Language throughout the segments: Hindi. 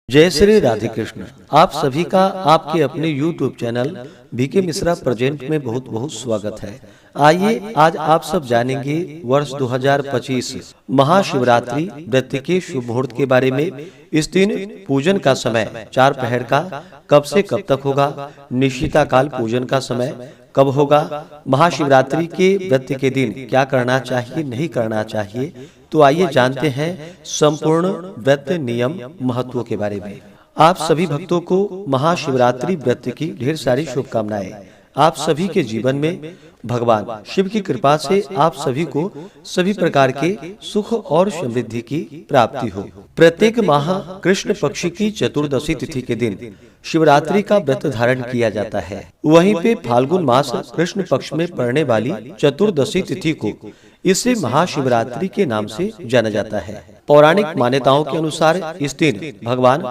जय श्री राधे कृष्ण। आप सभी का आपके अपने YouTube channel BK Mishra present में बहुत बहुत स्वागत है। आइए आज आप सब जानेंगे वर्ष 2025 महाशिवरात्रि व्रत के शुभ मुहूर्त के बारे में। इस दिन पूजन का समय 4 पहर का कब से कब तक होगा, निशिता काल पूजन का समय कब होगा, महाशिवरात्रि के व्रत के दिन क्या करना चाहिए नहीं करना चाहिए। तो आइए जानते हैं संपूर्ण व्रत नियम महत्व के बारे में। आप सभी भक्तों को महाशिवरात्रि व्रत की ढेर सारी शुभकामनाएं। आप सभी के जीवन में भगवान शिव की कृपा से आप सभी को सभी प्रकार के सुख और समृद्धि की प्राप्ति हो। प्रत्येक माह कृष्ण पक्ष की चतुर्दशी तिथि के दिन शिवरात्रि का व्रत धारण किया जाता है। वहीं पे फाल्गुन मास कृष्ण पक्ष में पड़ने वाली चतुर्दशी तिथि को इसे महाशिवरात्रि के नाम से जाना जाता है। पौराणिक मान्यताओं के अनुसार इस दिन भगवान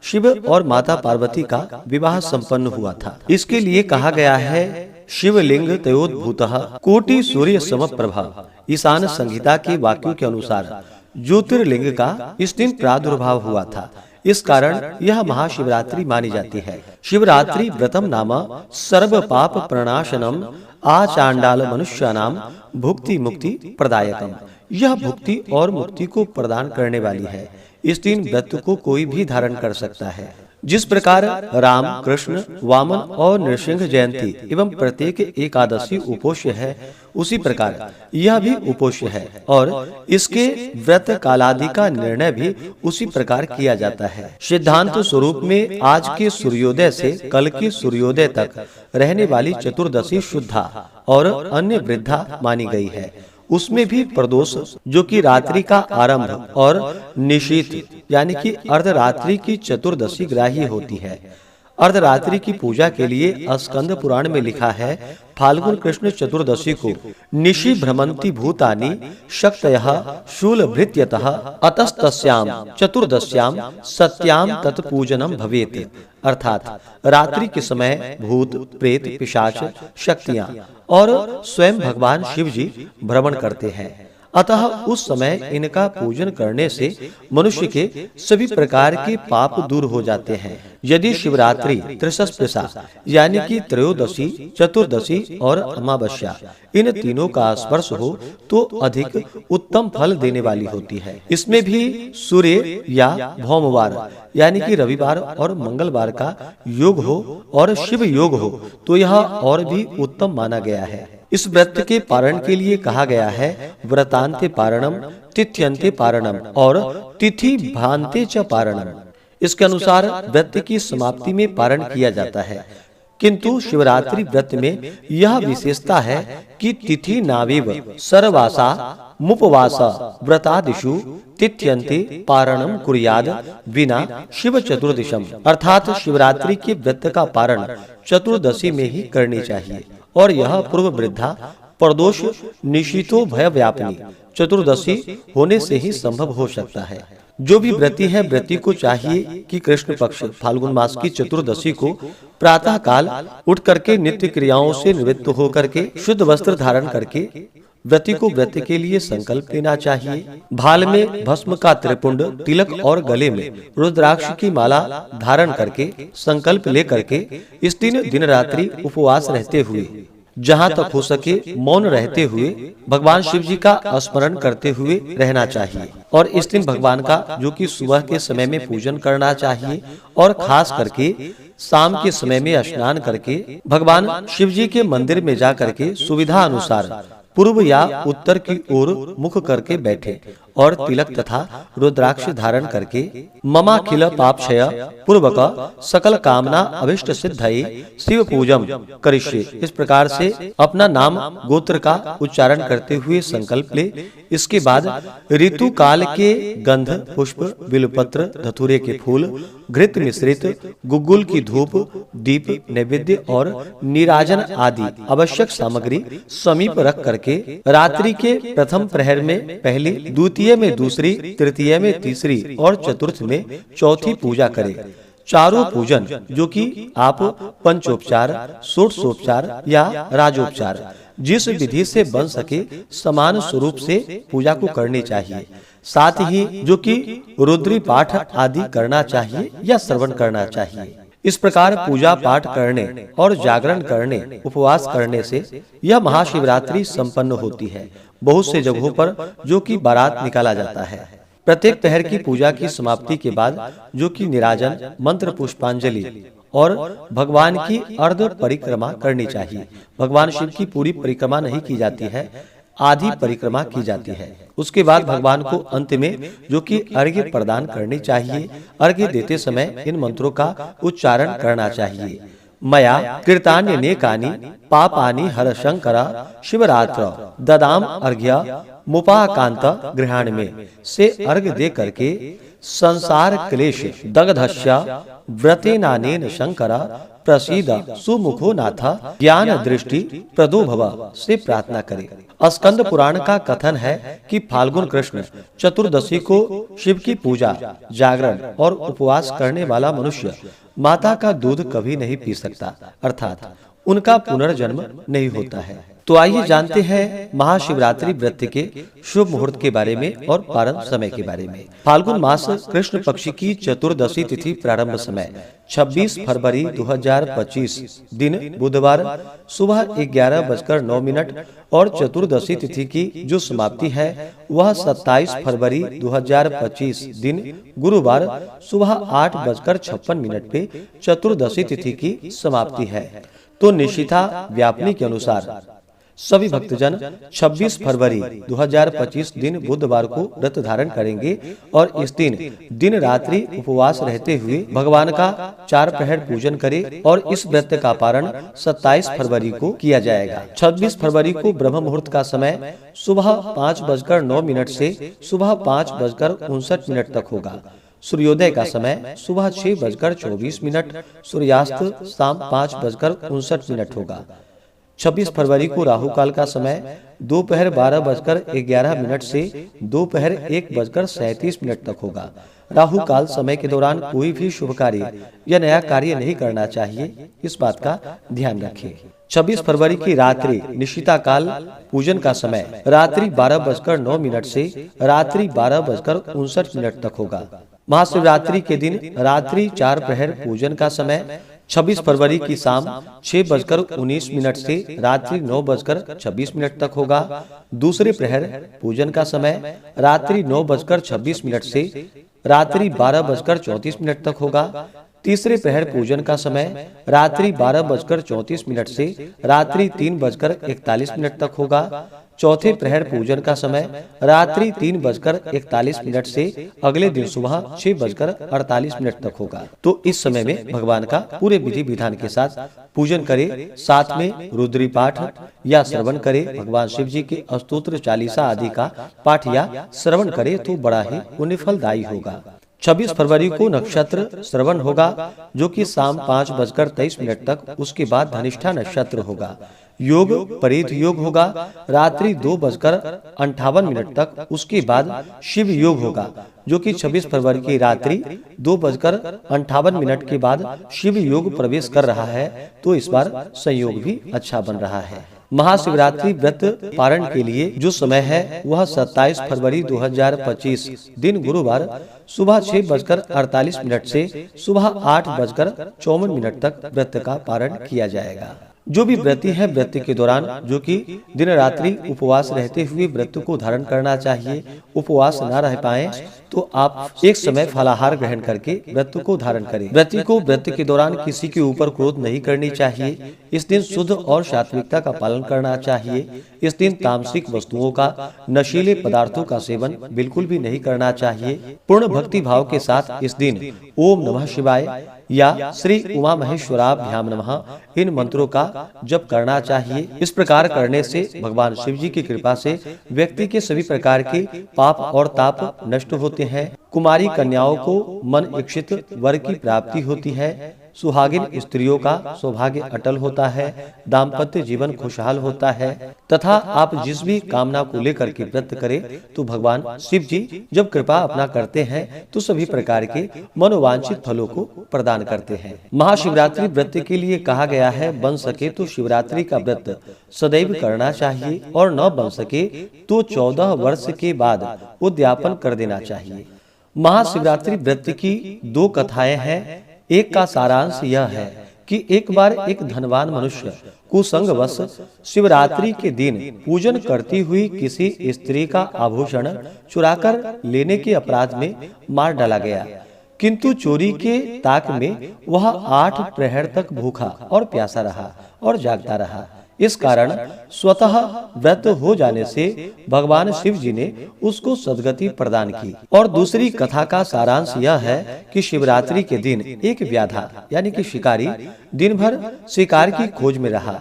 शिव और माता पार्वती का विवाह संपन्न हुआ था। इसके लिए कहा गया है शिवलिंग तयोद्भूतः कोटि सूर्य समप्रभा। ईशान संहिता के वाक्यों के अनुसार ज्योतिर्लिंग का इस दिन प्रादुर्भाव हुआ था। इस कारण यह महाशिवरात्रि मानी जाती है। शिवरात्रि व्रतम नाम सर्व पाप प्रणाशनम आचांडाल मनुष्यानाम भुक्ति मुक्ति प्रदायकम। यह भुक्ति और मुक्ति को प्रदान करने वाली है। इस दिन व्रत को कोई भी धारण कर सकता है। जिस प्रकार राम, कृष्ण, वामन और नृसिंह जयंती एवं प्रत्येक एकादशी उपोष्य है, उसी प्रकार यह भी उपोष्य है और इसके व्रत कालादि का निर्णय भी उसी प्रकार किया जाता है। सिद्धांत स्वरूप में आज के सूर्योदय से कल के सूर्योदय तक रहने वाली चतुर्दशी शुद्धा और अन्य वृद्धा मानी गई है। उसमें भी प्रदोष जो कि रात्रि का आरंभ और निशीथ यानी कि अर्धरात्रि की चतुर्दशी ग्राह्य होती है। अर्धरात्रि की पूजा के लिए स्कंद पुराण में लिखा है फाल्गुन कृष्ण चतुर्दशी को निशि भ्रमंती भूतानि शक्तयः शूलभृत्यतः अतस्तस्याम चतुर्दश्याम सत्याम तत्पूजनम भवेत्। अर्थात रात्रि के समय भूत, प्रेत, पिशाच शक्तियां और स्वयं भगवान शिव जी भ्रमण करते हैं। अतः उस समय इनका पूजन करने से मनुष्य के सभी प्रकार के पाप दूर हो जाते हैं। यदि शिवरात्रि त्रिसस्पृशा यानी कि त्रयोदशी, चतुर्दशी और अमावस्या इन तीनों का स्पर्श हो तो अधिक उत्तम फल देने वाली होती है। इसमें भी सूर्य या भौमवार यानी कि रविवार और मंगलवार का योग हो और शिव योग हो तो यह और भी उत्तम माना गया है। इस व्रत के पारण के लिए कहा गया है व्रतांते पारणम, तिथ्यंते पारणम और तिथि भांते च पारणम। इसके अनुसार व्रत की समाप्ति में पारण किया जाता है, किंतु शिवरात्रि व्रत में यह विशेषता है कि तिथि नावेव सर्वासा मुपवास व्रतादिषु तिथ्यंते पारणम कुर्याद विना शिव चतुर्दशम। अर्थात शिवरात्रि के व्रत का पारण चतुर्दशी में ही करनी चाहिए और यह पूर्व वृद्धा प्रदोष निशितो भय व्यापनी चतुर्दशी होने से ही संभव हो सकता है। जो भी व्रती है व्रती को चाहिए कि कृष्ण पक्ष फाल्गुन मास की चतुर्दशी को प्रातः काल उठ करके नित्य क्रियाओं से निवृत्त होकर के शुद्ध वस्त्र धारण करके व्रती को व्रत के लिए संकल्प लेना चाहिए। भाल में भस्म का त्रिपुंड, तिलक और गले में रुद्राक्ष की माला धारण करके संकल्प ले करके इस दिन दिन रात्रि उपवास रहते हुए, जहाँ तक हो सके मौन रहते हुए भगवान शिव जी का स्मरण करते हुए रहना चाहिए। और इस दिन भगवान का जो कि सुबह के समय में पूजन करना चाहिए और खास करके शाम के समय में स्नान करके भगवान शिव जी के मंदिर में जा करके सुविधा अनुसार पूर्व या उत्तर की ओर मुख करके बैठे और तिलक तथा रुद्राक्ष धारण करके ममाखिल पापक्षय पूर्वक सकल कामना अभिष्ट सिद्धये शिव पूजम करिष्ये इस प्रकार से अपना नाम गोत्र का उच्चारण करते हुए संकल्प ले। इसके बाद ऋतु काल के गंध, पुष्प, बिल्वपत्र, धतूरे के फूल, घृत मिश्रित गुग्गुल की धूप, दीप, नैवेद्य और नीराजन आदि आवश्यक सामग्री समीप रख करके रात्रि के प्रथम प्रहर में पहली, द्वितीय में दूसरी, तृतीय में तीसरी और चतुर्थ में चौथी पूजा करें। चारों पूजन जो कि आप पंचोपचार, षोडशोपचार या राजोपचार जिस विधि से बन सके समान स्वरूप से पूजा को करनी चाहिए। साथ ही जो कि रुद्री पाठ आदि करना चाहिए या श्रवण करना चाहिए। इस प्रकार पूजा पाठ करने और जागरण करने, उपवास करने से यह महाशिवरात्रि संपन्न होती है। बहुत से जगहों पर जो कि बारात निकाला जाता है। प्रत्येक पहर की पूजा की समाप्ति के बाद जो कि निराजन, मंत्र पुष्पांजलि और भगवान की अर्ध परिक्रमा करनी चाहिए। भगवान शिव की पूरी परिक्रमा नहीं की जाती है, आधी परिक्रमा की जाती है। उसके बाद भगवान को अंत में जो कि अर्घ्य प्रदान करनी चाहिए। अर्घ्य देते समय इन मंत्रों का उच्चारण करना चाहिए। मया कृतान्यनेकानि पापानि हर शंकर शिवरात्र ददाम अर्घ्य मुपाकांत गृहाण में से अर्घ्य दे करके संसार क्लेश दग्धस्य व्रतेनानेन शंकर प्रसीद सुमुखो नाथ ज्ञान दृष्टि प्रदो भव से प्रार्थना करें। स्कंद पुराण का कथन है कि फाल्गुन कृष्ण चतुर्दशी को शिव की पूजा, जागरण और उपवास करने वाला मनुष्य माता का दूध कभी नहीं पी सकता, अर्थात उनका पुनर्जन्म नहीं होता है। तो आइए जानते हैं महाशिवरात्रि व्रत के शुभ मुहूर्त के बारे में और पारण समय के बारे में। फाल्गुन मास कृष्ण पक्ष की चतुर्दशी तिथि प्रारंभ समय 26 फरवरी 2025 दिन बुधवार सुबह 11:09 और चतुर्दशी तिथि की जो समाप्ति है वह 27 फरवरी 2025 दिन गुरुवार सुबह 8:56 पे चतुर्दशी तिथि की समाप्ति है। तो निशिता व्यापनी के अनुसार सभी भक्तजन 26 फरवरी 2025 दिन बुधवार को व्रत धारण करेंगे और इस दिन रात्रि उपवास रहते हुए भगवान का 4 पहर पूजन करें और इस व्रत का पारण 27 फरवरी को किया जाएगा। 26 फरवरी को ब्रह्म मुहूर्त का समय सुबह 5:09 से सुबह 5:59 तक होगा। सूर्योदय का समय सुबह 6:24, सूर्यास्त शाम 5:59 होगा। 26 फरवरी को राहु काल का समय दोपहर 12:11 से दोपहर 1:37 तक होगा। राहु काल समय के दौरान कोई भी शुभ कार्य या नया कार्य नहीं करना चाहिए, इस बात का ध्यान रखें। 26 फरवरी की रात्रि निशिता काल पूजन का समय रात्रि 12:09 से रात्रि 12:59 तक होगा। महाशिवरात्रि के दिन रात्रि 4 पहर पूजन का समय 26 फरवरी की शाम 6:19 से रात्रि 9:26 तक होगा। दूसरे प्रहर पूजन का समय रात्रि 9:26 से रात्रि 12:34 तक होगा। तीसरे प्रहर पूजन का समय रात्रि 12:34 से रात्रि 3:41 तक होगा। चौथे प्रहर पूजन का समय रात्रि 3:41 से अगले दिन सुबह 6:48 तक होगा। तो इस समय में भगवान का पूरे विधि विधान के साथ पूजन करें, साथ में रुद्री पाठ या श्रवण करें। भगवान शिव जी के स्तोत्र चालीसा आदि का पाठ या श्रवण करें तो बड़ा ही पुण्य फलदायी होगा। 26 फरवरी को नक्षत्र श्रवण होगा जो कि शाम 5:23 तक, उसके बाद धनिष्ठा नक्षत्र होगा। योग परिध योग होगा रात्रि 2:58 तक, उसके बाद शिव योग होगा जो कि 26 फरवरी की रात्रि 2:58 के बाद शिव योग प्रवेश कर रहा है। तो इस बार संयोग भी अच्छा बन रहा है। महाशिवरात्रि व्रत पारण के लिए जो समय है वह 27 फरवरी 2025 दिन गुरुवार सुबह 6:48 से सुबह 8:54 तक व्रत का पारण किया जाएगा। जो भी व्रती है व्रत के दौरान जो कि दिन रात्रि उपवास रहते हुए व्रत को धारण करना चाहिए। उपवास न रह पाए तो आप एक समय फलाहार ग्रहण करके व्रत को धारण करें। व्रती को व्रत के दौरान किसी के ऊपर क्रोध नहीं करनी चाहिए। इस दिन शुद्ध और सात्विकता का पालन करना चाहिए। इस दिन तामसिक वस्तुओं का, नशीले पदार्थों का सेवन बिल्कुल भी नहीं करना चाहिए। पूर्ण भक्ति भाव के साथ इस दिन ओम नमः शिवाय या श्री उमा महेश्वराभ्याम नमः इन मंत्रों का जप करना चाहिए। इस प्रकार करने से भगवान शिव जी की कृपा से व्यक्ति के सभी प्रकार के पाप और ताप नष्ट होते हैं। कुमारी कन्याओं को मन इच्छित वर की प्राप्ति होती है। सुहागिन स्त्रियों का सौभाग्य अटल होता है, दाम्पत्य जीवन खुशहाल होता है तथा आप जिस भी कामना को लेकर के व्रत करें तो भगवान शिव जी जब कृपा अपना करते हैं तो सभी प्रकार के मनोवांछित फलों को प्रदान करते हैं। महाशिवरात्रि व्रत के लिए कहा गया है, बन सके तो शिवरात्रि का व्रत सदैव करना चाहिए और न बन सके तो 14 वर्ष के बाद उद्यापन कर देना चाहिए। महाशिवरात्रि व्रत की 2 कथाएं हैं। एक का सारांश यह है कि एक बार एक धनवान मनुष्य कुसंगवश शिवरात्रि के दिन पूजन करती हुई किसी स्त्री का आभूषण चुराकर लेने के अपराध में मार डाला गया, किंतु चोरी के ताक में वह 8 प्रहर तक भूखा और प्यासा रहा और जागता रहा। इस कारण स्वतः व्रत हो जाने से भगवान शिव जी ने उसको सद्गति प्रदान की। और दूसरी कथा का सारांश यह है कि शिवरात्रि के दिन एक व्याधा यानी कि शिकारी दिन भर शिकार की खोज में रहा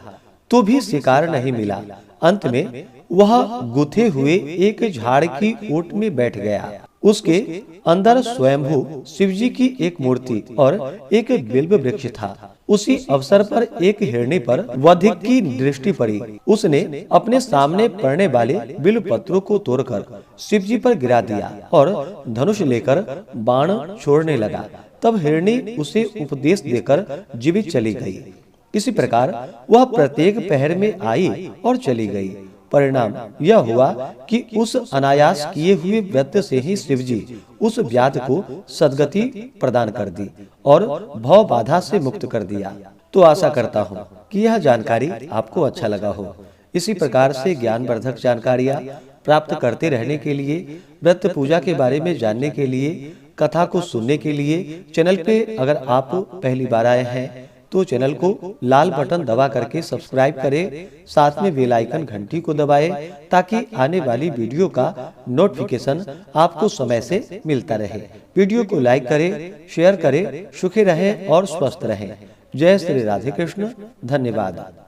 तो भी शिकार नहीं मिला। अंत में वह गुथे हुए एक झाड़ की ओट में बैठ गया। उसके अंदर स्वयंभू शिवजी की एक मूर्ति और एक बिल्व वृक्ष था। उसी अवसर पर एक हिरणी पर वधिक की दृष्टि पड़ी। उसने अपने सामने पड़ने वाले बिल्व पत्रों को तोड़कर शिवजी पर गिरा दिया और धनुष लेकर बाण छोड़ने लगा। तब हिरणी उसे उपदेश देकर जीवित चली गई। इसी प्रकार वह प्रत्येक पहर में आई और चली गई। परिणाम यह हुआ कि उस अनायास किए हुए व्रत से ही शिवजी उस व्याध को सद्गति प्रदान कर दी और भव बाधा से मुक्त कर दिया। तो आशा करता हूँ कि यह जानकारी आपको अच्छा लगा हो। इसी प्रकार से ज्ञानवर्धक जानकारियाँ प्राप्त करते रहने के लिए, व्रत पूजा के बारे में जानने के लिए, कथा को सुनने के लिए चैनल पे अगर आप पहली बार आए हैं तो चैनल को लाल बटन दबा करके सब्सक्राइब करें, साथ में बेल आइकन घंटी को दबाएं ताकि आने वाली वीडियो का नोटिफिकेशन आपको समय से मिलता रहे। वीडियो को लाइक करें, शेयर करें, सुखी रहें और स्वस्थ रहें। जय श्री राधे कृष्ण। धन्यवाद।